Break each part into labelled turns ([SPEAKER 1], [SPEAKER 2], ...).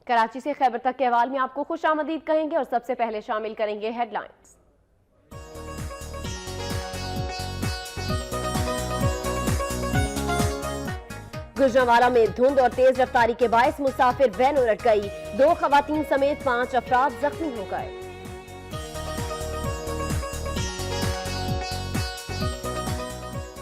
[SPEAKER 1] कराची से खैबर तक के अहवाल में आपको खुश आमदीद कहेंगे और सबसे पहले शामिल करेंगे हेडलाइंस। गुजरांवाला में धुंध और तेज रफ्तारी के बायस मुसाफिर वैन उलट गई, 2 खवातीन समेत 5 अफराद जख्मी हो गए।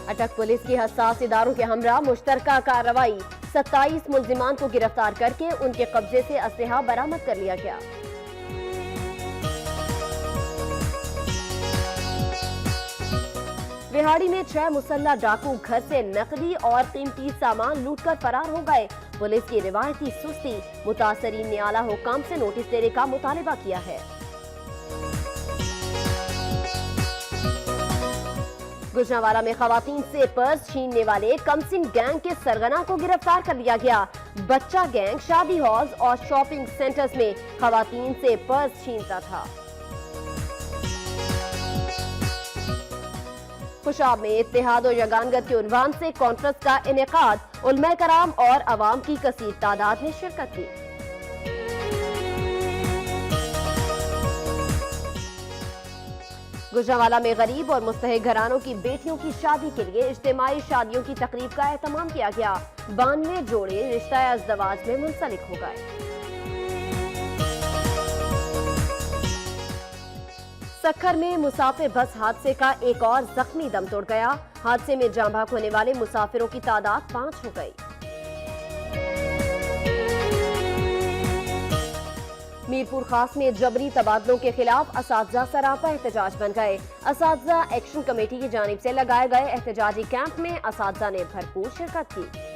[SPEAKER 1] अटक पुलिस की हसास इदारों के हमरा मुश्तरका कार्रवाई, 27 मुल्जिमान को गिरफ्तार करके उनके कब्जे से असलहा बरामद कर लिया गया। विहाड़ी में 6 मुसल्लह डाकू घर से नकदी और कीमती सामान लूटकर फरार हो गए। पुलिस की रिवायती सुस्ती, मुतासरीन ने आला हुकाम से नोटिस देने का मुतालिबा किया है। गुजरांवाला में खवातीन से पर्स छीनने वाले कमसिन गैंग के सरगना को गिरफ्तार कर लिया गया। बच्चा गैंग शादी हॉल्स और शॉपिंग सेंटर्स में खवातीन से पर्स छीनता था। खुशाब में इत्तेहाद और यगानगत के उन्वान से कॉन्फ्रेंस का इनेकाद, उलमा कराम और अवाम की कसीर तादाद ने शिरकत की। गुजरांवाला में गरीब और मुस्तहिक घरानों की बेटियों की शादी के लिए इज्तिमाई शादियों की तकरीब का एहतमाम किया गया। 92 जोड़े रिश्ता अज़दवाज में मुंसलिक हो गए। सक्खर में मुसाफिर बस हादसे का एक और जख्मी दम तोड़ गया। हादसे में जाँ बहक होने वाले मुसाफिरों की तादाद 5 हो गई। मीरपुर खास में जबरी तबादलों के खिलाफ असातिज़ा सरापा एहतजाज बन गए। असातिज़ा एक्शन कमेटी की जानिब से लगाए गए एहतजाजी कैंप में असातिज़ा ने भरपूर शिरकत की।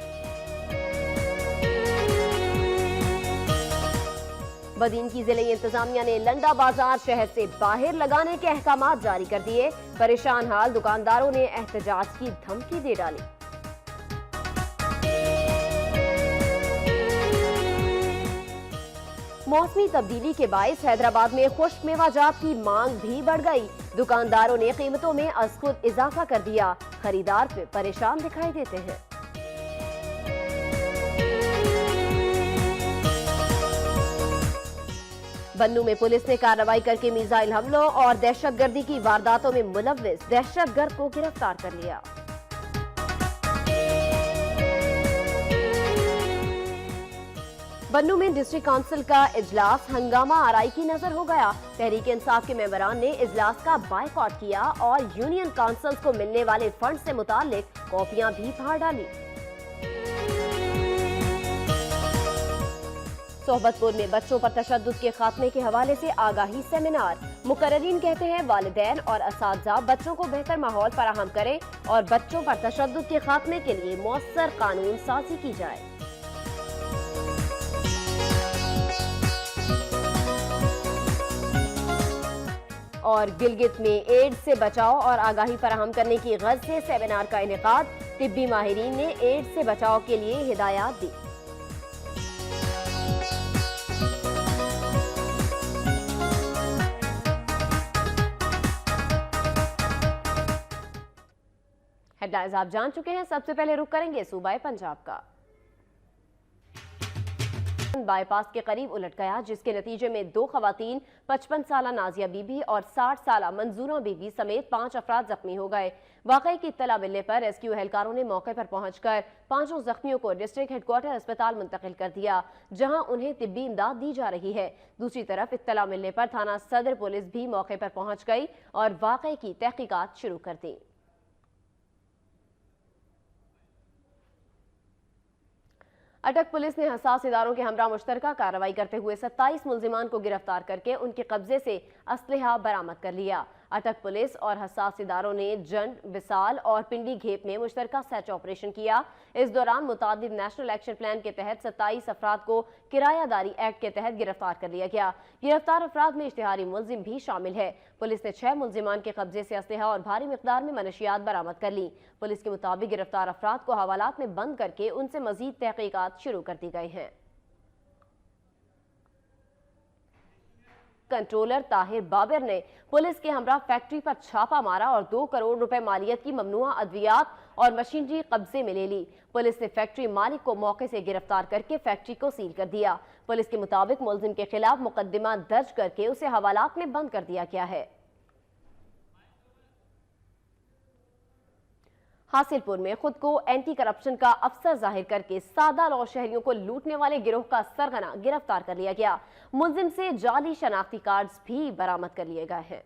[SPEAKER 1] बदीन की जिले इंतजामिया ने लंडा बाजार शहर से बाहर लगाने के अहकामात जारी कर दिए। परेशान हाल दुकानदारों ने एहतजाज की धमकी दे डाली। मौसमी तब्दीली के बायस हैदराबाद में खुश्क मेवाजात की मांग भी बढ़ गई। दुकानदारों ने कीमतों में अज खुद इजाफा कर दिया। खरीदार परेशान दिखाई देते हैं। बन्नू में पुलिस ने कार्रवाई करके मिसाइल हमलों और दहशतगर्दी की वारदातों में मुलव्विस दहशतगर्द को गिरफ्तार कर लिया। बन्नू में डिस्ट्रिक्ट काउंसिल का इजलास हंगामा आराई की नजर हो गया। तहरीक इंसाफ के मेंबरान ने इजलास का बायकॉट किया और यूनियन काउंसिल को मिलने वाले फंड से मुतालिक कॉपियां भी फाड़ डाली। सोहबतपुर में बच्चों पर तशद्दुद के खात्मे के हवाले से आगाही सेमिनार। मुकर्रिरीन कहते हैं वालिदैन और असातिज़ा बच्चों को बेहतर माहौल फराहम करें और बच्चों पर तशद्दुद के खात्मे के लिए मौसर कानून साजी की जाए। और गिलगित में एड्स से बचाव और आगाही फराहम करने की गर्ज से सेमिनार का इनेकाद। तिब्बी माहिरीन ने एड्स से बचाव के लिए हिदायत दी। हेडलाइंस आप जान चुके हैं। सबसे पहले रुख करेंगे सूबा पंजाब का। बाईपास के करीब उलट गया, जिसके नतीजे में 2 खवातीन 55 साला नाजिया बीबी और 60 साला मंजूरा बीबी समेत 5 अफराद जख्मी हो गए। वाकई की इत्तला मिलने पर रेस्क्यू एहलकारों ने मौके पर पहुंचकर 5 जख्मियों को डिस्ट्रिक्ट हेडक्वार्टर अस्पताल मुंतकिल कर दिया, जहां उन्हें तिब्बी इमदाद दी जा रही है। दूसरी तरफ इत्तला मिलने पर थाना सदर पुलिस भी मौके पर पहुंच गई और वाकई की तहकीकात शुरू कर दी। अटक पुलिस ने हसास इदारों के हमरा मुश्तरका कार्रवाई करते हुए 27 मुल्जिमान को गिरफ्तार करके उनके कब्जे से असलहा बरामद कर लिया। अटक पुलिस और हसास इदारों ने जंड, विसाल और पिंडी घेप में मुश्तरका सर्च ऑपरेशन किया। इस दौरान मुतादिद नेशनल एक्शन प्लान के तहत 27 अफराद को किरायादारी एक्ट के तहत गिरफ्तार कर लिया गया। गिरफ्तार अफराद में इश्तिहारी मुल्जिम भी शामिल है। पुलिस ने 6 मुल्जिमान के कब्जे से असलहा और भारी मिकदार में मनशियात बरामद कर ली। पुलिस के मुताबिक गिरफ्तार अफराद को हवालात में बंद करके उनसे मजीद तहकीकात शुरू कर दी गई हैं। कंट्रोलर ताहिर बाबर ने पुलिस के हमरा फैक्ट्री पर छापा मारा और 2 करोड़ रुपए मालियत की ममनुआ अद्वियात और मशीनरी कब्जे में ले ली। पुलिस ने फैक्ट्री मालिक को मौके से गिरफ्तार करके फैक्ट्री को सील कर दिया। पुलिस के मुताबिक मुलजिम के खिलाफ मुकदमा दर्ज करके उसे हवालात में बंद कर दिया गया है। हासिलपुर में खुद को एंटी करप्शन का अफसर जाहिर करके सादा लौ शहरियों को लूटने वाले गिरोह का सरगना गिरफ्तार कर लिया गया। मुलजिम से जाली शनाख्ती कार्ड्स भी बरामद कर लिए गए हैं।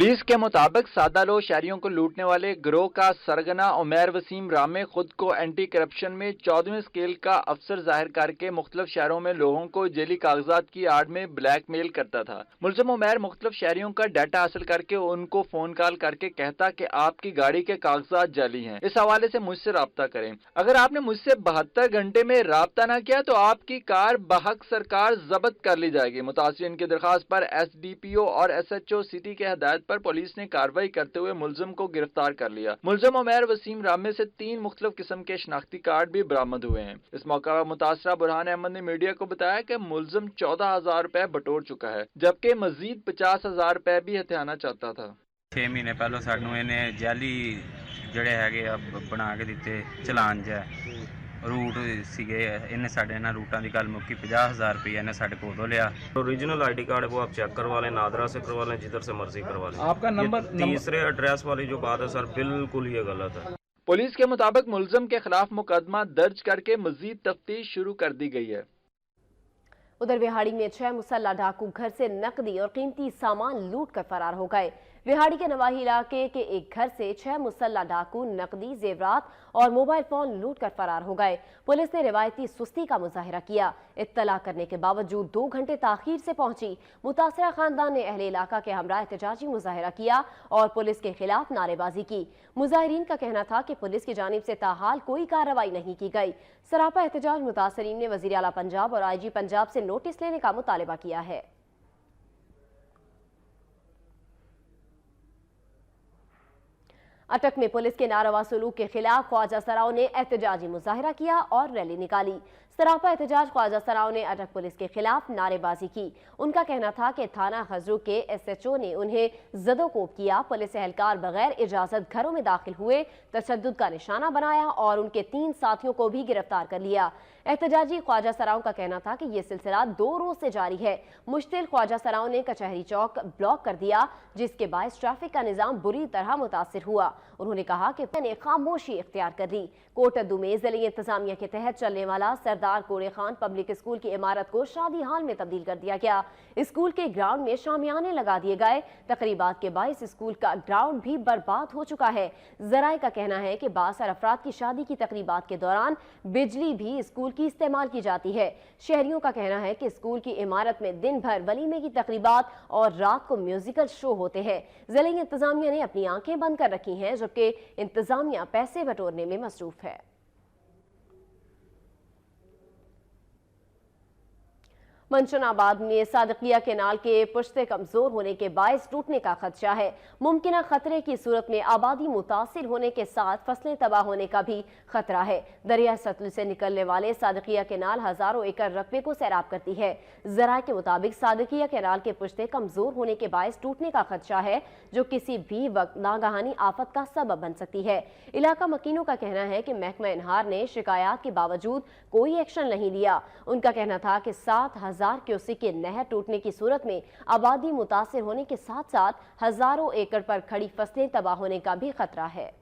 [SPEAKER 2] पुलिस के मुताबिक सादा लो शहरियों को लूटने वाले गिरोह का सरगना उमैर वसीम रामे खुद को एंटी करप्शन में 14वें स्केल का अफसर जाहिर करके मुख्तलिफ शहरों में लोगों को जेली कागजात की आड़ में ब्लैकमेल करता था। मुलजिम उमैर मुख्तलिफ शहरियों का डाटा हासिल करके उनको फोन कॉल करके कहता कि आपकी गाड़ी के कागजात जाली हैं, इस हवाले से मुझसे राब्ता करें। अगर आपने मुझसे 72 घंटे में राब्ता न किया तो आपकी कार बहक सरकार जब्त कर ली जाएगी। मुतासिरीन की दरखास्त पर SDPO और SHO सिटी के हदायत पर पुलिस ने कार्रवाई करते हुए मुलजिम को गिरफ्तार कर लिया। मुलजिम उमैर वसीम रामे से 3 मुख्तलिफ किस्म के शनाख्ती कार्ड भी बरामद हुए हैं। इस मौका पर मुतासरा बुरहान अहमद ने मीडिया को बताया कि मुलजिम 14,000 रुपए बटोर चुका है, जबकि मजीद 50,000 रुपए भी हथियाना चाहता था।
[SPEAKER 3] 6 महीने पहले सानू इन्हें जाली जड़े है बना के दिते चलान ज रूट सीगे इन्हें साढ़े ना रूटां की गल मुक्की 50,000 रुपया इन्हें साढ़े को लिया।
[SPEAKER 4] ओरिजिनल ID कार्ड है वो आप चेक करवा लें, नादरा से करवा लें, जिधर से मर्जी करवा लें।
[SPEAKER 5] आपका नंबर
[SPEAKER 4] तीसरे एड्रेस वाली जो बात है सर बिल्कुल ये गलत है।
[SPEAKER 2] पुलिस के मुताबिक मुलजिम के खिलाफ मुकदमा दर्ज करके मजीद तफ्तीश शुरू कर दी गई है।
[SPEAKER 1] उधर विहाड़ी में 6 मुसल्ला डाकू घर से नकदी और कीमती सामान लूट कर फरार हो गए। विहाड़ी के नवाही इलाके के एक घर से 6 मुसल्ला डाकू नकदी, जेवरात और मोबाइल फोन लूट कर फरार हो गए। पुलिस ने रिवायती सुस्ती का मुजाहिरा किया। इत्तला करने के बावजूद 2 घंटे ताखीर से पहुंची मुतासरा खानदान ने अहले इलाका के हमरा एहतजाजी मुजाहिरा किया और पुलिस के खिलाफ नारेबाजी की। मुजाहिरीन का कहना था कि पुलिस की जानिब से ताहाल कोई कार्रवाई नहीं की गई। सरापा एहतजाज मुतासरीन ने वजीर आला पंजाब और IG पंजाब से नोटिस लेने का मुतालबा किया है। अटक में पुलिस के नारवा सलूक के खिलाफ ख्वाजा सराओं ने एहतजाजी मुजाहिरा किया और रैली निकाली। सरापा एहतजाज ख्वाजा सराओं ने अटक पुलिस के खिलाफ नारेबाजी की। उनका कहना था कि थाना खजरू के SHO ने उन्हें ज़दोकोब किया। पुलिस एहलकार बगैर इजाजत घरों में दाखिल हुए, तशद्दुद का निशाना बनाया और उनके 3 साथियों को भी गिरफ्तार कर लिया। एहतजाजी ख्वाजा सराओं का कहना था कि यह सिलसिला 2 रोज से जारी है। मुश्तिल ख्वाजा सराओं ने कचहरी चौक ब्लॉक कर दिया, जिसके बायस ट्रैफिक का निजाम बुरी तरह मुतासिर हुआ। उन्होंने कहा कि मैंने खामोशी इख्तियार कर ली। कोटद्दू में ज़िले इंतजामिया के तहत चलने वाला सरदार कोरे खान पब्लिक स्कूल की इमारत को शादी हाल में तब्दील कर दिया गया। स्कूल के ग्राउंड में शामियाने लगा दिए गए। तकरीबात के बायस स्कूल का ग्राउंड भी बर्बाद हो चुका है। जराए का कहना है कि बासर अफराद की शादी की तकरीबात के दौरान बिजली भी स्कूल की इस्तेमाल की जाती है। शहरियों का कहना है कि स्कूल की इमारत में दिन भर वलीमे की तकरीबात और रात को म्यूजिकल शो होते हैं। ज़िले इंतजामिया ने अपनी आंखें बंद कर रखी हैं, जबकि इंतजामिया पैसे बटोरने में मसरूफ है। मंशनाबाद में सादकिया केनाल के पुश्ते कमजोर होने के बायस टूटने का खदशा है। मुमकिन खतरे की सूरत में आबादी मुतासिर होने के साथ फसलें तबाह होने का भी खतरा है। दरिया सतलुज से निकलने वाले सादकिया केनाल हजारों एकड़ रकबे को सैराब करती है। जराये के मुताबिक सादकिया केनाल के पुश्ते कमजोर होने के बायस टूटने का खदशा है, जो किसी भी वक्त नागहानी आफत का सबब बन सकती है। इलाका मकीनों का कहना है कि महकमा इनहार ने शिकायत के बावजूद कोई एक्शन नहीं लिया। उनका कहना था कि 7,000 क्यूसेक की नहर टूटने की सूरत में आबादी मुतासिर होने के साथ साथ हजारों एकड़ पर खड़ी फसलें तबाह होने का भी खतरा है।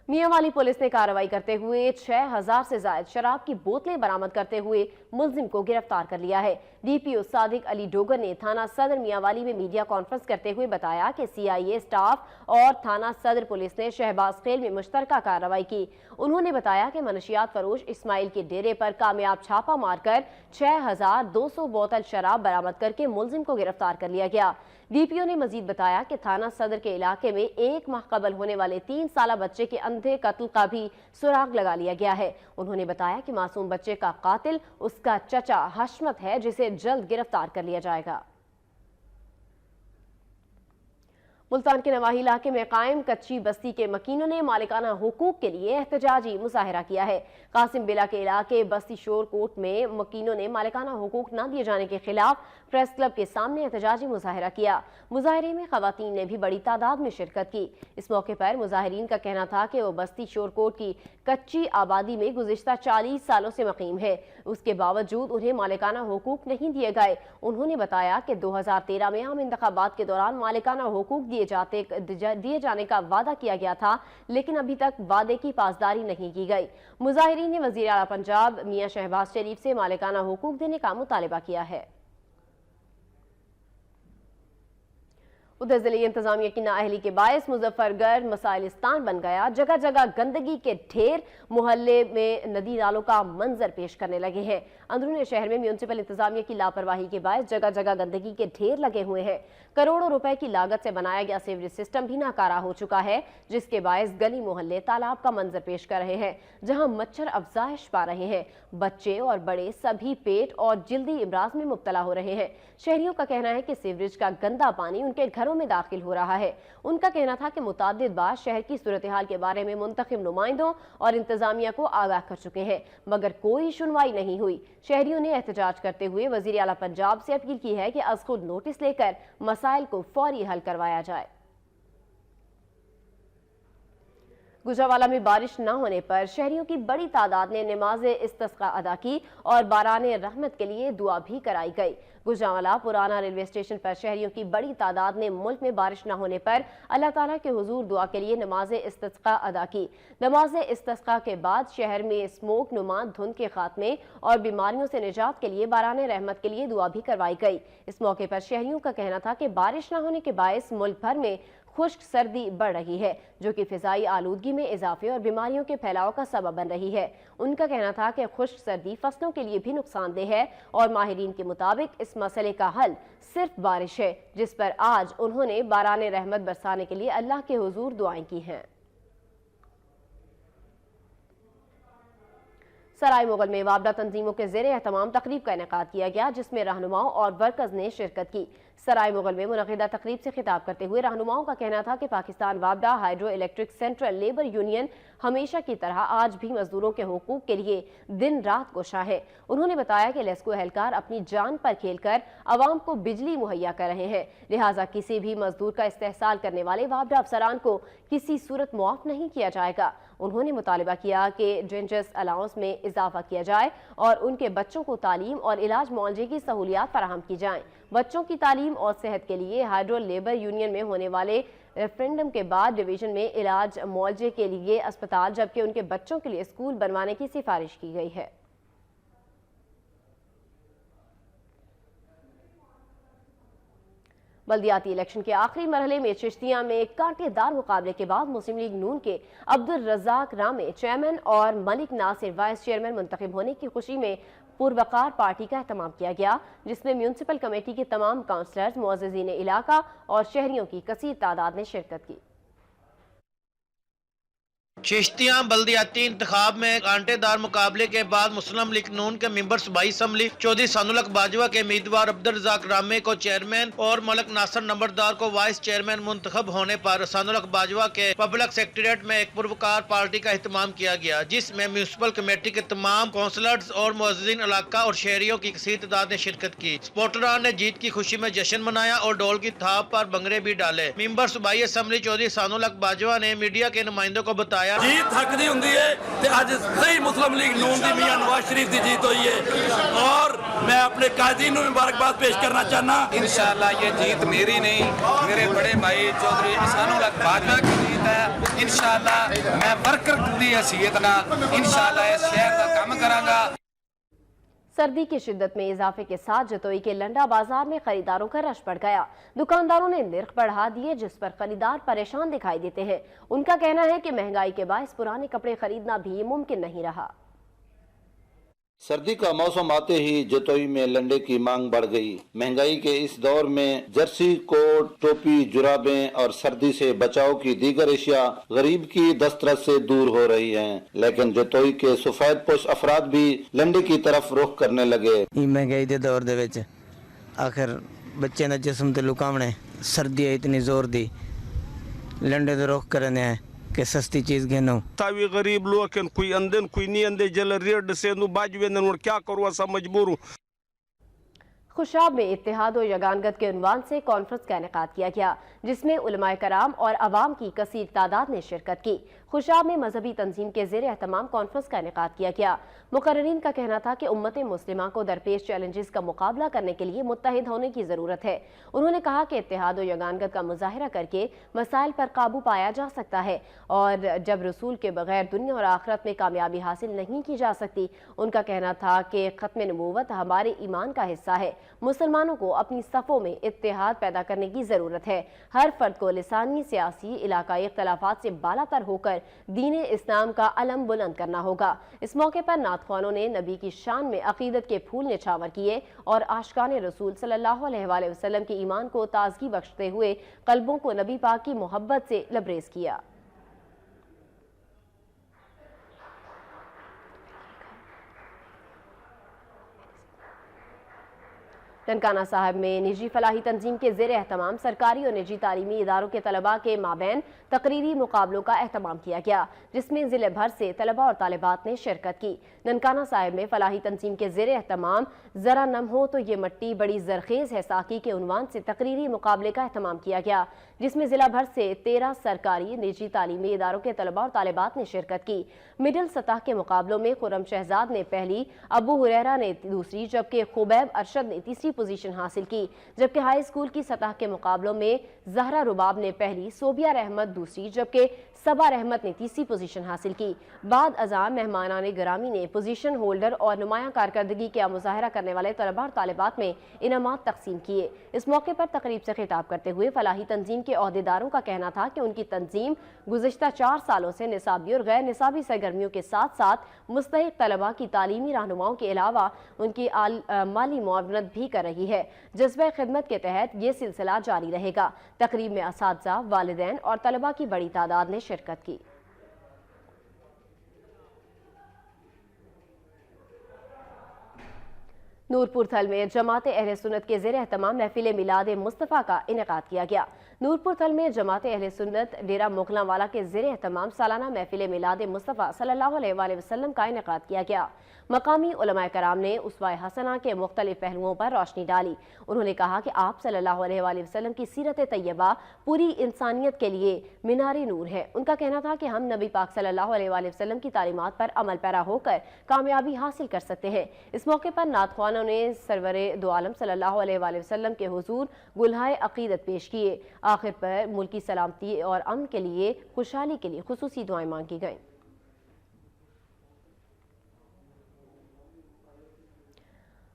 [SPEAKER 1] मियांवाली पुलिस ने कार्रवाई करते हुए 6,000 से ज्यादा शराब की बोतलें बरामद करते हुए मुलजिम को गिरफ्तार कर लिया है। DPO सादिक अली डोगर ने थाना सदर मियांवाली में मीडिया कॉन्फ्रेंस करते हुए बताया कि CIA स्टाफ और थाना सदर पुलिस ने शहबाज खेल में मुश्तरका कार्रवाई की। उन्होंने बताया कि मनशियात फरोश इस्माइल के डेरे पर कामयाब छापा मारकर 6,200 बोतल शराब बरामद करके मुलजिम को गिरफ्तार कर लिया गया। DPO ने मजीद बताया कि थाना सदर के इलाके में 1 माह कबल होने वाले 3 साला बच्चे के अंधे कत्ल का भी सुराग लगा लिया गया है। उन्होंने बताया कि मासूम बच्चे का कातिल उसका चचा हशमत है, जिसे जल्द गिरफ्तार कर लिया जाएगा। मुल्तान के नवाही इलाके में कायम कच्ची बस्ती के मकीनों ने मालिकाना हुकूक के लिए एहतजाजी मुजाहरा किया है। कासिम बिला के इलाके बस्ती शोर कोट में मकीनों ने मालिकाना हुकूक न दिए जाने के खिलाफ प्रेस क्लब के सामने एहतजाजी मुजाहरा किया। मुजाहरे में खवातीन ने भी बड़ी तादाद में शिरकत की। इस मौके पर मुजाहिरीन का कहना था कि वो बस्ती शोर कोट की कच्ची आबादी में गुज़िश्ता 40 सालों से मकीम है, उसके बावजूद उन्हें मालिकाना हुकूक नहीं दिए गए। उन्होंने बताया कि 2013 में आम इंतखाबात के दौरान मालिकाना हुकूक दिए जाने का वादा किया गया था, लेकिन अभी तक वादे की पासदारी नहीं की गई। मुजाहिरीन ने वज़ीर आला पंजाब मियां शहबाज शरीफ से मालिकाना हुकूक देने का मुतालबा किया है। उधर जिले इंतजामिया की नाअहली के बायस मुजफ्फरगढ़ मसाइलिस्तान बन गया। जगह जगह गंदगी के ढेर मोहल्ले में नदी नालों का मंजर पेश करने लगे हैं। अंदरूनी शहर में म्यूनिसिपल इंतजामिया की लापरवाही के बायस जगह जगह गंदगी के ढेर लगे हुए हैं। करोड़ों रुपए की लागत से बनाया गया सीवरेज सिस्टम भी नाकारा हो चुका है, जिसके बायस गली मोहल्ले तालाब का मंजर पेश कर रहे हैं, जहां मच्छर अफजाइश पा रहे हैं। बच्चे और बड़े सभी पेट और जल्दी इमराज में मुब्तला हो रहे हैं। शहरियों का कहना है कि सीवरेज का गंदा पानी उनके घरों में दाखिल हो रहा है। उनका कहना था कि मुताद्दिद बार शहर की सूरत हाल के बारे में मुंतखब नुमाइंदों और इंतजामिया को आगाह कर चुके हैं, मगर कोई सुनवाई नहीं हुई। शहरियों ने एहतजाज करते हुए वज़ीर आला पंजाब से अपील की है कि अज़ खुद नोटिस लेकर मसाइल को फौरी हल करवाया जाए। गुजरावाला में बारिश न होने पर शहरियों की बड़ी तादाद ने नमाज इस्तिस्का अदा की और बाराने रहमत के लिए दुआ भी कराई गई। गुजरावाला पुराना रेलवे स्टेशन पर शहरियों की बड़ी तादाद ने मुल्क में बारिश न होने पर अल्लाह ताला के हुजूर दुआ के लिए नमाज इस्तिस्का अदा की। नमाज इस्तिस्का के बाद शहर में स्मोक नुमा धुंध के खात्मे और बीमारियों से निजात के लिए बाराने रहमत के लिए दुआ भी करवाई गई। इस मौके पर शहरियों का कहना था कि बारिश न होने के बायस मुल्क भर में खुश्क सर्दी बढ़ रही है, जो कि फिजाई आलूदगी में इजाफे और बीमारियों के फैलाव का सबब बन रही है। उनका कहना था कि खुश्क सर्दी फसलों के लिए भी नुकसानदेह है और माहिरीन के मुताबिक इस मसले का हल सिर्फ बारिश है, जिस पर आज उन्होंने बाराने रहमत बरसाने के लिए अल्लाह के हुजूर दुआएं की हैं। सराय मुगल में वाबदा तंजीमों के ज़ेरे एहतमाम तकरीब का इनेकाद किया गया, जिसमें रहनुमाओं और वर्कर्स ने शिरकत की। सराय मुगल में मुनक़िदा तकरीब से खिताब करते हुए रहनुमाओं का कहना था कि पाकिस्तान वाबदा hydro electric central labour union हमेशा की तरह आज भी मजदूरों के हुकूक के लिए दिन रात कोशा है। उन्होंने बताया कि लेस्को एहलकार अपनी जान पर खेलकर आवाम को बिजली मुहैया कर रहे हैं, लिहाजा किसी भी मजदूर का इस्तेहसाल करने वाले वाबदा अफसरान को किसी सूरत मुआफ नहीं किया जाएगा। उन्होंने मुतालिबा किया कि ड्रेंजर्स अलाउंस में इजाफा किया जाए और उनके बच्चों को तालीम और इलाज मुआवजे की सहूलियात फराहम की जाएं। बच्चों की तालीम और सेहत के लिए हाइड्रो लेबर यूनियन में होने वाले रेफरेंडम के बाद डिवीजन में इलाज मुआवजे के लिए अस्पताल, जबकि उनके बच्चों के लिए स्कूल बनवाने की सिफारिश की गई है। बल्दियाती इलेक्शन के आखिरी मरहले में चिश्तियां में कांटेदार मुकाबले के बाद मुस्लिम लीग नून के अब्दुल रज़ाक रामे चेयरमैन और मलिक नासिर वाइस चेयरमैन मुंतखब होने की खुशी में पुरवकार पार्टी का एहतमाम किया गया, जिसमें म्यूनिसिपल कमेटी के तमाम काउंसलर्स, मुअज़्ज़िज़ीन इलाका और शहरियों की कसीर तादाद ने शिरकत की।
[SPEAKER 5] चिश्तियां बल्दियाती इंतखाब में कांटेदार मुकाबले के बाद मुस्लिम लीग नून के मेंबर सूबाई असम्बली चौधरी सानुलक बाजवा के उम्मीदवार अब्दुल रज़ाक रामे को चेयरमैन और मलिक नासिर नंबरदार को वाइस चेयरमैन मुंतखब होने पर सानुलक बाजवा के पब्लिक सेक्रेटेरिएट में एक पुरवकार पार्टी का एहतमाम किया गया, जिसमें म्यूनिसिपल कमेटी के तमाम काउंसलर्स और मुअज़्ज़िज़ीन इलाका और शहरियों की कसीर तादाद ने शिरकत की। सपोर्टरान ने जीत की खुशी में जश्न मनाया और डोल की थाप पर भंगड़े भी डाले। मेंबर सूबाई असम्बली चौधरी सानुलक बाजवा ने मीडिया के नुमाइंदों को बताया
[SPEAKER 6] जीत हक दी हुंदी है ते अज सही मुस्लिम लीग नून दी मियां नवाज शरीफ की जीत हुई है और मैं अपने कायदीन को मुबारकबाद पेश करना चाहना।
[SPEAKER 7] इंशाअल्लाह ये जीत मेरी नहीं, मेरे बड़े भाई चौधरी सानुलक बाजवा की जीत है। इंशाअल्लाह मैं वर्कर दी हैसियत नाल इंशाअल्लाह इस शहर का काम करांगा।
[SPEAKER 1] सर्दी की शिद्दत में इजाफे के साथ जतोई के लंडा बाजार में खरीदारों का रश बढ़ गया। दुकानदारों ने निर्ख बढ़ा दिए, जिस पर खरीदार परेशान दिखाई देते हैं। उनका कहना है कि महंगाई के बायस पुराने कपड़े खरीदना भी मुमकिन नहीं रहा।
[SPEAKER 8] सर्दी का मौसम आते ही जतोई में लंडे की मांग बढ़ गई। महंगाई के इस दौर में जर्सी, कोट, टोपी, जुराबें और सर्दी से बचाव की दीगर अशिया गरीब की दस्तरस से दूर हो रही हैं, लेकिन जतोई के सफेद पोश अफराद भी लंडे की तरफ रुख करने लगे।
[SPEAKER 9] महंगाई के दौर दे विच आखिर बच्चे का जिस्म ते लुकावने सर्दी इतनी जोर दी लंडे तो रुख करने हैं कि सस्ती चीज़ घेनो
[SPEAKER 6] तावी गरीब लोग हैं, कोई अंदन कोई नहीं अंदे जल रेड से नु बाजवेंदन और क्या करूँ ऐसा मजबूर हूँ।
[SPEAKER 1] खुशाब में इत्तेहाद और यगानगत के उन्वान से कॉन्फ्रेंस का इनेकाद किया गया, जिसमें उलमाए कराम और अवाम की कसीर तादाद ने शिरकत की। खुशाब में मजहबी तंजीम के ज़ेर एहतमाम कॉन्फ्रेंस का इनेकाद किया गया। मुकर्रीन का कहना था कि उम्मत मुस्लिमा को दरपेश चैलेंजेस का मुकाबला करने के लिए मुत्तहिद होने की ज़रूरत है। उन्होंने कहा कि इत्तेहाद और यगानगत का मुजाहिरा करके मसाइल पर काबू पाया जा सकता है, और जब रसूल के बगैर दुनिया और आखिरत में कामयाबी हासिल नहीं की जा सकती। उनका कहना था कि खत्म नबूवत हमारे ईमान का हिस्सा है। मुसलमानों को अपनी सफ़ों में इत्तेहाद पैदा करने की ज़रूरत है। हर फर्द को लिसानी, सियासी, इलाकाई इख्तलाफात से बालातर होकर दीन इस्लाम का अलम बुलंद करना होगा। इस मौके पर नातख्वानों ने नबी की शान में अकीदत के फूल निछावर किए और आशिकाने रसूल सल्लल्लाहु अलैहि वसल्लम के ईमान को ताजगी बख्शते हुए कल्बों को नबी पाक की मोहब्बत से लबरेज किया। ननकाना साहब में निजी फलाही तंजीम के ज़ेर एहतमाम सरकारी और निजी तालीमी इदारों के तलबा के माबैन तकरीरी मुकाबलों का एहतमाम किया गया, जिसमें ज़िले भर से तलबा और तालिबात ने शिरकत की। ननकाना साहब में फलाही तंजीम के ज़ेर एहतमाम ज़रा नम हो तो ये मट्टी बड़ी जरखेज़ है साकी के उन्वान से तकरीरी मुकाबले का एहतमाम किया गया, जिसमें ज़िला भर से 13 सरकारी निजी तालीमी इदारों के तलबा और तालिबात ने शिरकत की। मिडिल सतह के मुकाबलों में खुर्रम शहजाद ने पहली, अबू हुरैरा ने दूसरी, जबकि खुबैब अरशद ने तीसरी पोजीशन हासिल की। जबकि हाई स्कूल की सतह के मुकाबलों में जहरा रुबाब ने पहली, सोबिया रहमत दूसरी, जबकि सबा रहमत ने तीसरी पोजीशन हासिल की। बाद अज़ां मेहमानाने गिरामी ने पोजीशन होल्डर और नुमायां कारकर्दगी का मुजाहरा करने वाले तलबा और तालिबात में इनामात तकसीम किए। इस मौके पर तकरीब से खिताब करते हुए फलाही तंजीम के अहदेदारों का कहना था कि उनकी तंजीम गुज़िश्ता 4 सालों से निसाबी और गैर निसाबी सरगर्मियों के साथ साथ मुस्तहिक तलबा की तालीमी रहनुमाओं के अलावा उनकी माली मुआवनत भी कर रही है। जज्बे खिदमत के तहत ये सिलसिला जारी रहेगा। तकरीब में असातिज़ा, वालिदैन और तलबा की बड़ी तादाद ने शिरकत की। नूरपुर थल में जमात अहले सुन्नत के ज़ेर एहतमाम महफिल मिलाद मुस्तफ़ा का इनेकाद किया गया। नूरपुर थल में जमात अहले सुन्नत डेरा मोगलांवाला के ज़ेर एहतमाम सालाना महफिल मिलाद मुस्तफ़ा सल्लल्लाहु अलैहि वसल्लम का इनेकाद किया गया। मकामी उलमाए कराम ने उसवाए हसना के मुख्तलिफ पहलुओं पर रोशनी डाली। उन्होंने कहा कि आप सल्लल्लाहु अलैहि वसल्लम की सीरत तैयबा पूरी इंसानियत के लिए मीनारे नूर है। उनका कहना था कि हम नबी पाक सल्लल्लाहु अलैहि वसल्लम की तालीमात पर अमल पैरा होकर कामयाबी हासिल कर सकते हैं। इस मौके पर नातख्वानों ने सरवरे दो आलम सल्लल्लाहु अलैहि वसल्लम के हुजूर गुलहाए अकीदत पेश किए। आखिर पर मुल्की सलामती और अमन के लिए, खुशहाली के लिए खुसूसी दुआएं मांगी गईं।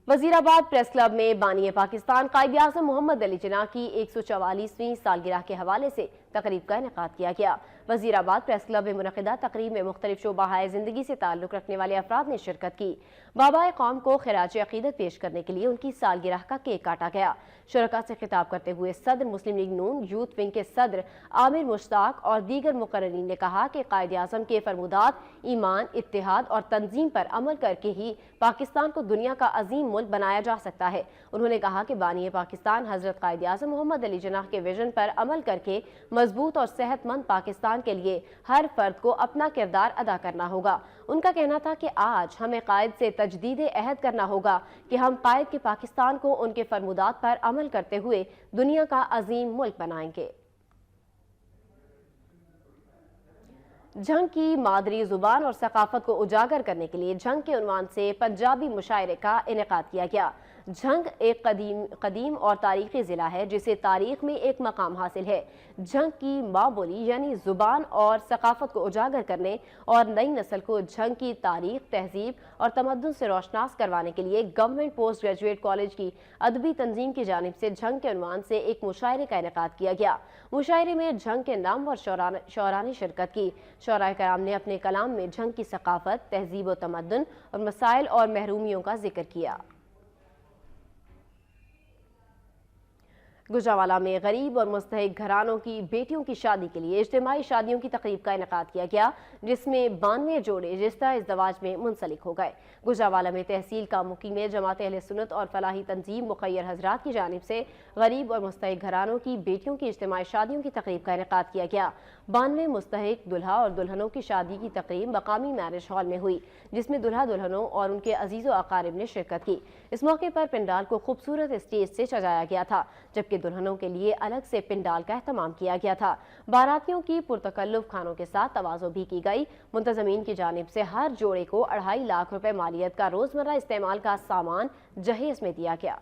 [SPEAKER 1] वजीराबाद प्रेस क्लब में बानी पाकिस्तान कायद-ए-आज़म मोहम्मद अली जिन्ना की 144वीं सालगिरह के हवाले से तकरीब का इनेकाद किया गया। वजीराबाद प्रेस क्लब में मुनक़िदा तकरीब में मुख्तलिफ शोबाहाए ज़िंदगी से ताल्लुक़ रखने वाले अफराद ने शिरकत की। बाबाए कौम को खिराज अक़ीदत पेश करने के लिए उनकी सालगिरह का केक काटा गया। शुरका से खिताब करते हुए सदर मुस्लिम लीग नून यूथ विंग के सदर आमिर मुश्ताक और दीगर मुकर्रीरीन ने कहा कि कायद-ए-आज़म के फरमुदात ईमान, इत्तेहाद और तंजीम पर अमल करके ही पाकिस्तान को दुनिया का अजीम मुल्क बनाया जा सकता है। उन्होंने कहा कि बानी पाकिस्तान हजरत कायद-ए-आज़म मोहम्मद अली जिन्ना के विजन पर अमल करके मजबूत और सेहतमंद पाकिस्तान के लिए हर फर्द को अपना किरदार अदा करना होगा। उनका कहना था कि आज हमें कायद से तजदीद अहद करना होगा कि हम कायद के पाकिस्तान को उनके फरमुदात पर अमल करते हुए दुनिया का अजीम मुल्क बनाएंगे। झंग की मादरी जुबान और सकाफत को उजागर करने के लिए झंग के उन्वान से पंजाबी मुशायरे का इनेकाद किया गया। झंग एक कदीम और तारीखी ज़िला है जिसे तारीख में एक मकाम हासिल है। झंग की माँ बोली यानी ज़ुबान और सकाफत को उजागर करने और नई नस्ल को झंग की तारीख, तहजीब और तमद्दुन से रोशनास करवाने के लिए गवर्नमेंट पोस्ट ग्रेजुएट कॉलेज की अदबी तंजीम की जानिब से झंग के उन्वान से एक मुशायरे का इनेकाद किया गया। मुशायरे में झंग के नामवर शोरा ने शिरकत की। शोराए कराम ने अपने कलाम में झंग की सकाफत, तहजीब व तमद्दुन और मसाइल और महरूमियों का जिक्र किया। गुजरावाला में गरीब और मुस्तहिक घरानों की बेटियों की शादी के लिए इज्तिमाई शादियों की तकरीब का इनेकाद किया गया, जिसमें 92 जोड़े रिश्ता इज़्दवाज में मुंसलिक हो गए। गुजरावाला में तहसील का मुकीम जमात अहले सुन्नत और फलाही तंजीम मुखय्यर हजरात की जानिब से गरीब और मुस्तहिक घरानों की बेटियों की इज्तिमाई शादियों की तकरीब का इनेकाद किया गया। 92 मुस्तहिक दुल्हा और दुल्हनों की शादी की तकरीब मकामी मैरिज हॉल में हुई, जिसमें दुल्हा दुल्हनों और उनके अजीज़ व अकारिब ने शिरकत की। इस मौके पर पंडाल को खूबसूरत स्टेज से सजाया गया था, जबकि दुल्हनों के लिए अलग से पंडाल का एहतमाम किया गया था। बारातियों की पुरतकल्लुफ खानों के साथ तवाज़ो भी की गई। मुंतज़मीन की जानिब से हर जोड़े को 2.5 लाख रुपए मालियत का रोजमर्रा इस्तेमाल का सामान जहेज में दिया गया।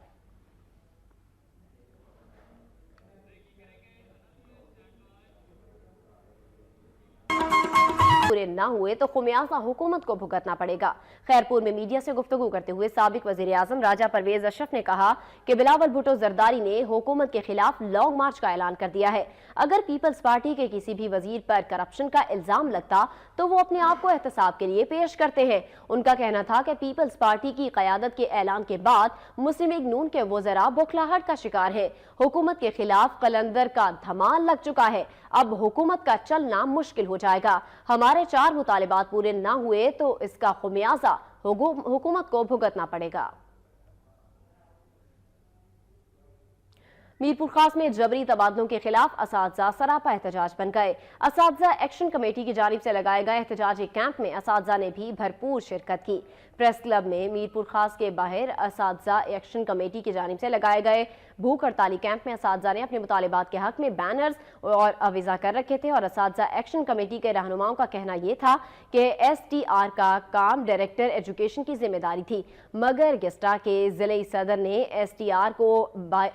[SPEAKER 1] पूरे न हुए तो खुमियाजा हुकूमत को भुगतना पड़ेगा। खैरपुर में मीडिया से गुफ्तगू करते हुए साबिक वज़ीर आज़म राजा परवेज अशरफ ने कहा कि बिलावल भुट्टो जरदारी ने हुकूमत के खिलाफ लॉन्ग मार्च का ऐलान कर दिया है। अगर पीपल्स पार्टी के किसी भी वजीर पर करप्शन का इल्जाम लगता तो वो अपने आप को एहतसाब के लिए पेश करते हैं। उनका कहना था कि पीपल्स पार्टी की क़यादत के ऐलान के बाद मुस्लिम लीग नून के वज़रा बौखलाहट का शिकार है। हुकूमत के खिलाफ कलंदर का धमाल लग चुका है। अब हुकूमत का चलना मुश्किल हो जाएगा। हमारे 4 मुतालिबात पूरे ना हुए तो इसका खुमियाजा हुकूमत को भुगतना पड़ेगा। मीरपुर खास में जबरी तबादलों के खिलाफ असातिज़ा सरापा एहतजाज बन गए। असातिज़ा एक्शन कमेटी की जानिब से लगाए गए एहतजाजी कैंप में असातिज़ा ने भी भरपूर शिरकत की। प्रेस क्लब में मीरपुर खास के बाहर असातिज़ा एक्शन कमेटी की जानिब से लगाए गए भूख हड़ताली कैंप में असातिज़ा ने अपने मुतालिबात के हक में बैनर्स और अविज़ा कर रखे थे और असातिज़ा एक्शन कमेटी के रहनुमाओं का कहना यह था कि STR का काम डायरेक्टर एजुकेशन की जिम्मेदारी थी, मगर गेस्टा के ज़िले सदर ने STR को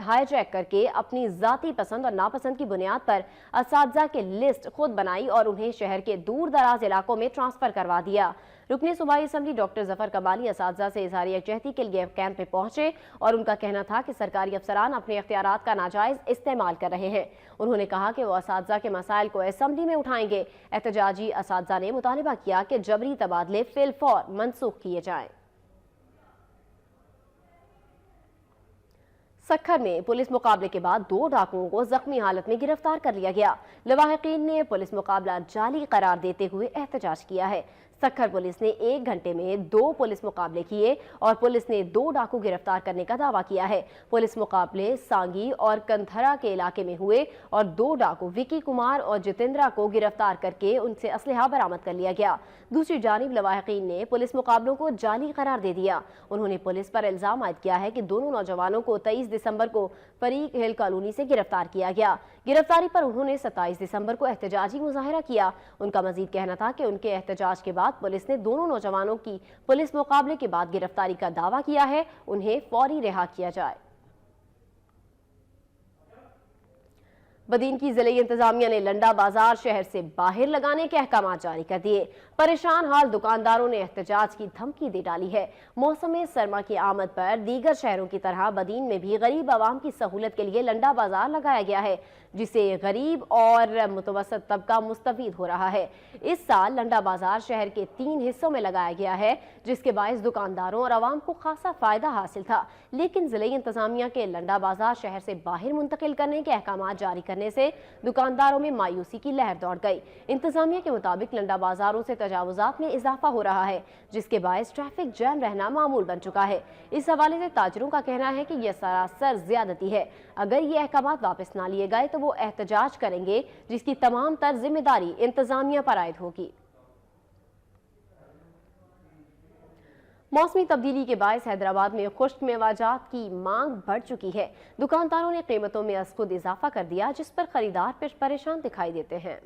[SPEAKER 1] हाईजैक करके अपनी ज़ाती पसंद और नापसंद की बुनियाद पर असातिज़ा की लिस्ट खुद बनाई और उन्हें शहर के दूर दराज इलाकों में ट्रांसफर करवा दिया। रुकने सूबाई असम्बली डॉक्टर जफर कबाली असातिज़ा से इज़हारी यकजहती के लिए कैंप में पहुंचे और उनका कहना था कि सरकारी अफसरान अपने इख्तियारात का नाजायज इस्तेमाल कर रहे हैं। उन्होंने कहा कि वो असातिज़ा के मसाइल को असम्बली में उठाएंगे। एहतजाजी असातिज़ा ने मुतालिबा किया कि जबरी तबादले फिलफौर मनसूख किए जाएं। सक्खर में पुलिस मुकाबले के बाद 2 डाकुओं को जख्मी हालत में गिरफ्तार कर लिया गया। लवाहिकीन ने पुलिस मुकाबला जाली करार देते हुए एहतजाज किया है। सक्खर पुलिस ने 1 घंटे में 2 पुलिस मुकाबले किए और पुलिस ने 2 डाकू गिरफ्तार करने का दावा किया है। पुलिस मुकाबले सांगी और कंधरा के इलाके में हुए और 2 डाकू विकी कुमार और जितेंद्रा को गिरफ्तार करके उनसे असलहा बरामद कर लिया गया। दूसरी जानिब लवाहिकीन ने पुलिस मुकाबलों को जाली करार दे दिया। उन्होंने पुलिस पर इल्जाम आयद किया है कि दोनों नौजवानों को 23 दिसंबर को फरीक हिल कॉलोनी से गिरफ्तार किया गया। गिरफ्तारी पर उन्होंने 27 दिसंबर को एहतजाजी मुजाहिरा किया। उनका मजीद कहना था कि उनके एहतजाज के बाद पुलिस ने दोनों नौजवानों की पुलिस मुकाबले के बाद गिरफ्तारी का दावा किया है। उन्हें फौरी रिहा किया जाए। बदीन की जिले इंतजामिया ने लंडा बाजार शहर से बाहर लगाने के अहकाम जारी कर दिए। परेशान हाल दुकानदारों ने एहतजाज की धमकी दे डाली है। मौसम सरमा की आमद पर दीगर शहरों की तरह बदीन में भी गरीब आवाम की सहूलत के लिए लंडा बाजार लगाया गया है, जिसे गरीब और मुतवसत तबका मुस्तफीद हो रहा है। इस साल लंडा बाजार शहर के 3 हिस्सों में लगाया गया है, जिसके बायस दुकानदारों और आवाम को खासा फायदा हासिल था। लेकिन जिले इंतजामिया के लंडा बाजार शहर से बाहर मुंतकिल करने के अहकाम जारी करने से दुकानदारों में मायूसी की लहर दौड़ गई। इंतजामिया के मुताबिक लंडा बाजारों से तजावुजात में इजाफा हो रहा है, जिसके बायस ट्रैफिक जैम रहना मामूल बन चुका है। इस हवाले से ताजरों का कहना है कि यह सरासर ज्यादती है। अगर ये अहकाम वापस ना लिए गए तो वो एहतजाज करेंगे, जिसकी तमाम तर जिम्मेदारी इंतजामिया पर आयद होगी। मौसमी तब्दीली के बायस हैदराबाद में खुश्क मेवाजात की मांग बढ़ चुकी है। दुकानदारों ने कीमतों में अज खुद इजाफा कर दिया, जिस पर खरीदार परेशान दिखाई देते हैं।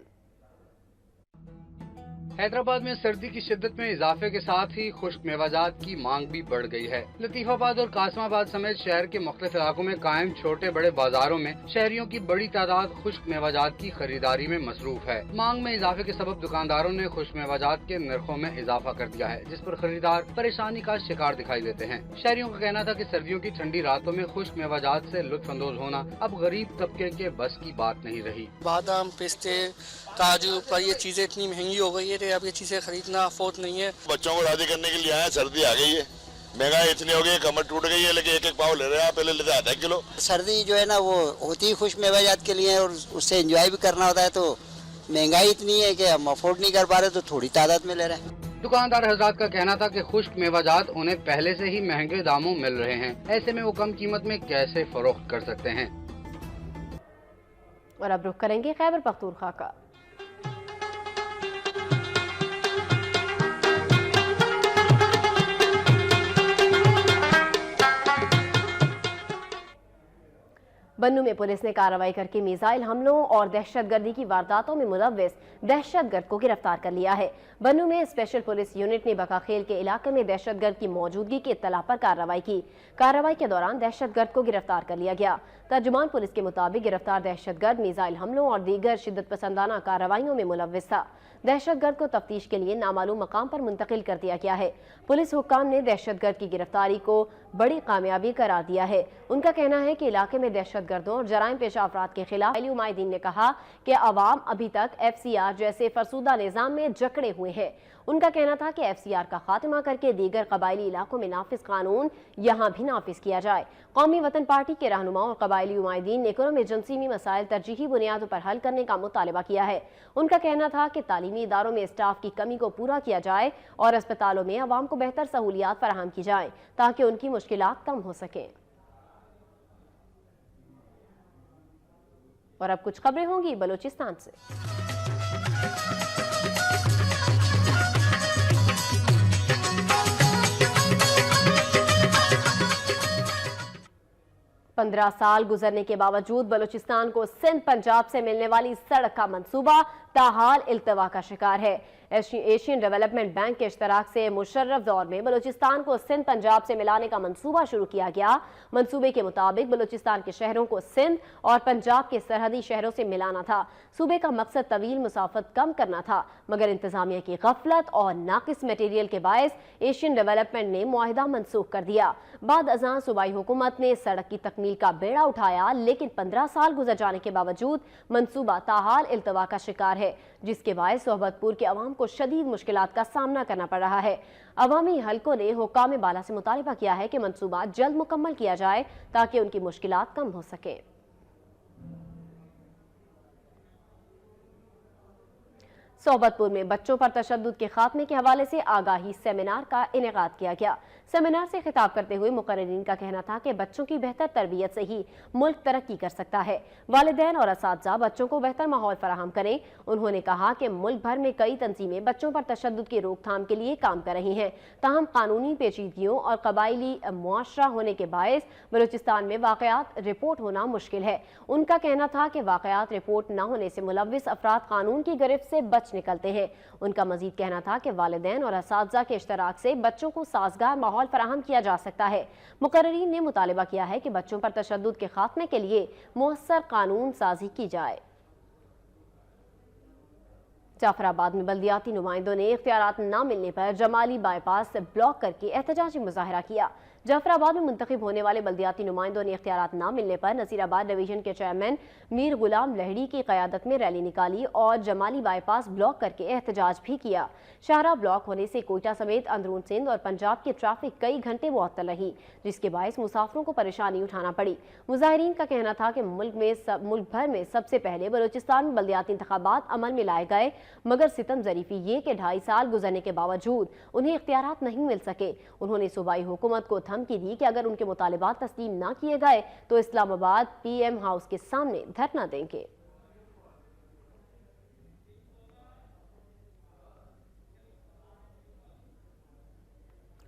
[SPEAKER 10] हैदराबाद में सर्दी की शिद्दत में इजाफे के साथ ही खुश्क मेवाजात की मांग भी बढ़ गई है। लतीफाबाद और कासमाबाद समेत शहर के मुख्तलिफ इलाकों में कायम छोटे बड़े बाजारों में शहरियों की बड़ी तादाद खुश्क मेवाजात की खरीदारी में मसरूफ है। मांग में इजाफे के सबब दुकानदारों ने खुश्क मेवाजात के नरखों में इजाफा कर दिया है, जिस पर खरीदार परेशानी का शिकार दिखाई देते हैं। शहरियों का कहना था कि सर्दियों की ठंडी रातों में खुश्क मेवाजात से लुत्फ अंदोज होना अब गरीब तबके के बस की बात नहीं रही।
[SPEAKER 11] बादाम, पिस्ते, काजू पर ये चीजें इतनी महंगी हो गई है, अब ये चीजें खरीदना अफोर्ड नहीं है।
[SPEAKER 12] बच्चों को शादी करने के लिए आए, सर्दी आ गई है, महंगाई इतनी हो गई, कमर टूट गई है, लेकिन एक एक पाव ले रहे हैं, पहले लेते आधा किलो।
[SPEAKER 9] सर्दी जो है ना वो होती ही खुश मेवाजात के लिए और उससे एंजॉय भी करना होता है, तो महंगाई इतनी है कि हम अफोर्ड नहीं कर पा रहे, तो थोड़ी तादाद में ले रहे हैं।
[SPEAKER 10] दुकानदार हजरात का कहना था कि खुश्क मेवाजात उन्हें पहले से ही महंगे दामों मिल रहे हैं, ऐसे में वो कम कीमत में कैसे फरोख्त कर सकते हैं।
[SPEAKER 1] और अब रुख करेंगे खैबर पख्तूनख्वा का। बन्नू में पुलिस ने कार्रवाई करके मिसाइल हमलों और दहशतगर्दी की वारदातों में मुलव्विस दहशतगर्द को गिरफ्तार कर लिया है। बन्नू में स्पेशल पुलिस यूनिट ने बकाखेल के इलाके में दहशतगर्द की मौजूदगी की इत्तला पर कार्रवाई की। कार्रवाई के दौरान दहशतगर्द को गिरफ्तार कर लिया गया। तर्जुमान पुलिस के मुताबिक गिरफ्तार दहशतगर्द मिसाइल हमलों और दीगर शिद्दत पसंदाना कार्रवाइयों में मुलव्विस था। दहशतगर्द को तफ्तीश के लिए नामालूम मकाम पर मुंतकिल कर दिया गया है। पुलिस हुक्काम ने दहशतगर्द की गिरफ्तारी को बड़ी कामयाबी करार दिया है। उनका कहना है कि इलाके में दहशतगर्दों और जराइम पेशा अफराद के खिलाफ अली उमायदीन ने कहा कि अवाम अभी तक FCR जैसे फरसूदा निज़ाम में जकड़े हुए हैं। उनका कहना था कि FCR का खात्मा करके दीगर कबायली इलाकों में नाफिज कानून यहाँ भी नाफिज किया जाए। कौमी वतन पार्टी के रहनुमा और कबायली उमायदीन ने कुरम जनसीमी मसाइल तरजीही बुनियादों पर हल करने का मुतालबा किया है। उनका कहना था कि तालीमी इदारों में स्टाफ की कमी को पूरा किया जाए और अस्पतालों में अवाम को बेहतर सहूलियात फराहम की जाए ताकि उनकी मुश्किलात कम हो सकें। और अब कुछ खबरें होंगी बलूचिस्तान से। पंद्रह साल गुजरने के बावजूद बलूचिस्तान को सिंध पंजाब से मिलने वाली सड़क का मंसूबा ताहाल इल्तवा का शिकार है। एशियन डेवलपमेंट बैंक के इश्तराक से मुशर्रफ दौर में बलूचिस्तान को सिंध पंजाब से मिलाने का मंसूबा शुरू किया गया। मंसूबे के मुताबिक बलूचिस्तान के शहरों को सिंध और पंजाब के सरहदी शहरों से मिलाना था। सूबे का मकसद तवील मुसाफत कम करना था, मगर इंतजामिया की गफलत और नाकिस मटेरियल के बायस एशियन डेवलपमेंट ने मुआहिदा मनसूख कर दिया। बाद अज़ां सूबाई हुकूमत ने सड़क की तकमील का बेड़ा उठाया, लेकिन 15 साल गुजर जाने के बावजूद मंसूबा ताहाल इल्तवा का शिकार है, जिसके बायस सोहबतपुर के अवाम को शदीद मुश्किलात का सामना करना पड़ रहा है। अवामी हलकों ने हुक्काम बाला से मुतालिबा किया है कि मंसूबा जल्द मुकम्मल किया जाए ताकि उनकी मुश्किलात कम हो सके। सोहबतपुर में बच्चों पर तशद्दुद के खात्मे के हवाले से आगाही सेमिनार का इनेकाद किया गया। सेमिनार से खिताब करते हुए मुकर्रिरीन का कहना था कि बच्चों की बेहतर तरबियत से ही मुल्क तरक्की कर सकता है। वालिदैन और असातिज़ा बच्चों को बेहतर माहौल फराहम करें। उन्होंने कहा कि मुल्क भर में कई तंजीमें बच्चों पर तशद्दुद की रोकथाम के लिए काम कर रही हैं, ताहम कानूनी पेचीदगियों और कबायली मुआशरा होने के बायस बलूचिस्तान में वाक़यात रिपोर्ट होना मुश्किल है। उनका कहना था कि वाक़यात रिपोर्ट न होने से मुलव्विस अफराद कानून की गिरफ्त से बच निकलते हैं। उनका मजीद कहना था कि वालिदैन और असातिज़ा के इश्तराक से बच्चों को साजगार माहौल फराहम किया जा सकता है। मुकर्रिरीन ने मुतालिबा किया है कि बच्चों पर तशद्दुद के खात्मे के लिए मुअस्सर कानून साजी की जाए। जाफराबाद में बल्दियाती नुमाइंदों ने इख्तियारात न मिलने पर जमाली बाईपास ब्लॉक करके एहतजाजी मुजाहरा किया। जाफराबाद में मुंतखब होने वाले बल्दियाती नुमाइंदों ने इख्तियारात न मिलने पर नसीराबाद डिवीजन के चेयरमैन मीर गुलाम लहड़ी की क़यादत में रैली निकाली और जमाली बाईपास ब्लॉक करके एहतजाज भी किया। शाहरा ब्लॉक होने से कोयटा समेत अंदरून सिंध और पंजाब की ट्रैफिक कई घंटे मुअत्तल रही, जिसके बायस मुसाफिरों को परेशानी उठाना पड़ी। मुजाहिरीन का कहना था कि मुल्क भर में सबसे पहले बलूचिस्तान में बल्दियाती इंतखाबात अमल में लाए गए, मगर सितम ज़रीफ़ी ये कि 2.5 साल गुजरने के बावजूद उन्हें इख्तियारात नहीं मिल सके। उन्होंने सूबाई हुकूमत को धमकी दी कि अगर उनके मुतालिबात तस्लीम न किए गए तो इस्लामाबाद PM हाउस के सामने धरना देंगे।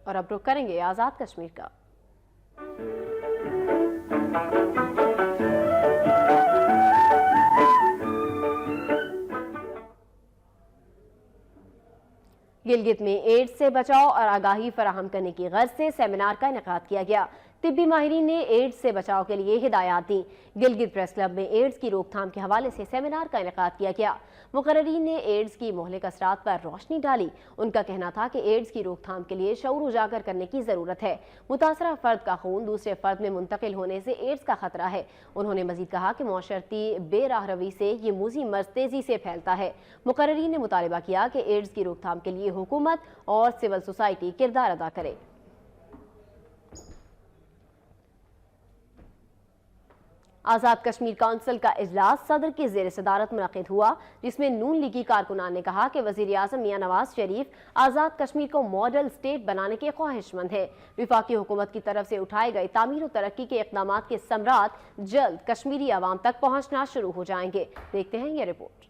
[SPEAKER 1] और अब रुख करेंगे आजाद कश्मीर का। गिलगित में एड्स से बचाव और आगाही फराहम करने की गर्ज से सेमिनार का इनेकाद किया गया। तिब्बी माहिरीन ने एड्स से बचाव के लिए हिदायत दी। गिलगित प्रेस क्लब में एड्स की रोकथाम के हवाले से सेमिनार का इनेकाद किया गया। मुकर्रिरीन ने एड्स की मोहलिक असरात पर रोशनी डाली। उनका कहना था कि एड्स की रोकथाम के लिए शऊर उजागर करने की जरूरत है। मुतासरा फर्द का खून दूसरे फर्द में मुंतकिल होने से एड्स का खतरा है। उन्होंने मजीद कहा कि मुआशरती बेराहरवी से ये मूजी मर्ज तेजी से फैलता है। मुकर्रिरीन ने मुतालिबा किया कि एड्स की रोकथाम के लिए हुकूमत और सिविल सोसाइटी किरदार अदा करे। آزاد کشمیر کونسل کا اجلاس صدر کی زیر صدارت منعقد ہوا، جس میں نون لیگی کارکنان نے کہا کہ وزیر اعظم میاں نواز شریف آزاد کشمیر کو ماڈل سٹیٹ بنانے کے خواہش مند ہے۔ وفاقی حکومت کی طرف سے اٹھائے گئے تعمیر و ترقی کے اقدامات کے ثمرات جلد کشمیری عوام تک پہنچنا شروع ہو جائیں گے۔ دیکھتے ہیں یہ رپورٹ۔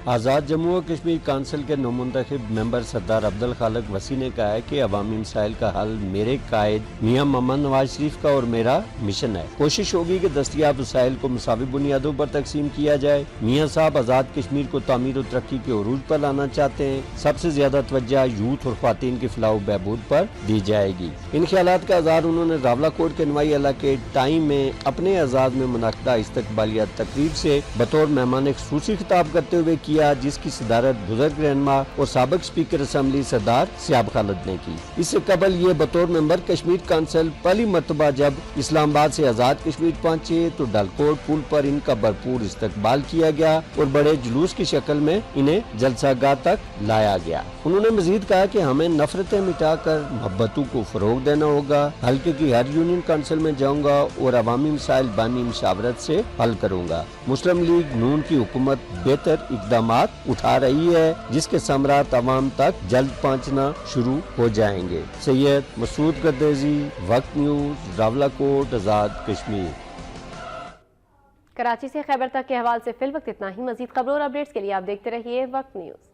[SPEAKER 13] آزاد جموں و کشمیر کونسل کے نومنتخب ممبر سردار عبدالخالق وسیع نے کہا ہے کہ عوامی مسائل کا حل میرے قائد میاں محمد نواز شریف کا اور میرا مشن ہے۔ کوشش ہوگی کہ دستیاب وسائل کو مساوی بنیادوں پر تقسیم کیا جائے۔ میاں صاحب آزاد کشمیر کو تعمیر و ترقی کے عروج پر لانا چاہتے ہیں۔ سب سے زیادہ توجہ یوتھ اور خواتین کی فلاح و بہبود پر دی جائے گی۔ ان خیالات کا اظہار انہوں نے راولہ کوٹ کے نوائی علاقے ٹائم میں اپنے اعزاز میں منعقدہ استقبالیہ تقریب سے بطور مہمان خصوصی خطاب کرتے ہوئے کیا، جس کی صدارت بزرگ رہنما اور سابق اسپیکر اسمبلی سردار سیاب خالد نے کی۔ اس سے قبل یہ بطور ممبر کشمیر کونسل پہلی مرتبہ جب اسلام آباد سے آزاد کشمیر پہنچے تو ڈالکوٹ پل پر ان کا بھرپور استقبال کیا گیا اور بڑے جلوس کی شکل میں انہیں جلسہ گاہ تک لایا گیا۔ انہوں نے مزید کہا کہ ہمیں نفرتیں مٹا کر محبتوں کو فروغ دینا ہوگا۔ حلقے کی ہر یونین کونسل میں جاؤں گا اور عوامی مسائل بانی مشاورت سے حل کروں گا۔ مسلم لیگ نون کی حکومت بہتر اقدامات اٹھا رہی ہے، جس کے ثمرات عوام تک جلد پہنچنا شروع ہو جائیں گے۔ سید مسعود قدیزی، وقت نیوز، راولہ کوٹ، آزاد کشمیر۔
[SPEAKER 1] کراچی سے خیبر تک کے حوالے سے فی الوقت اتنا ہی۔ مزید خبروں اور اپڈیٹس کے لیے آپ دیکھتے رہیے وقت نیوز۔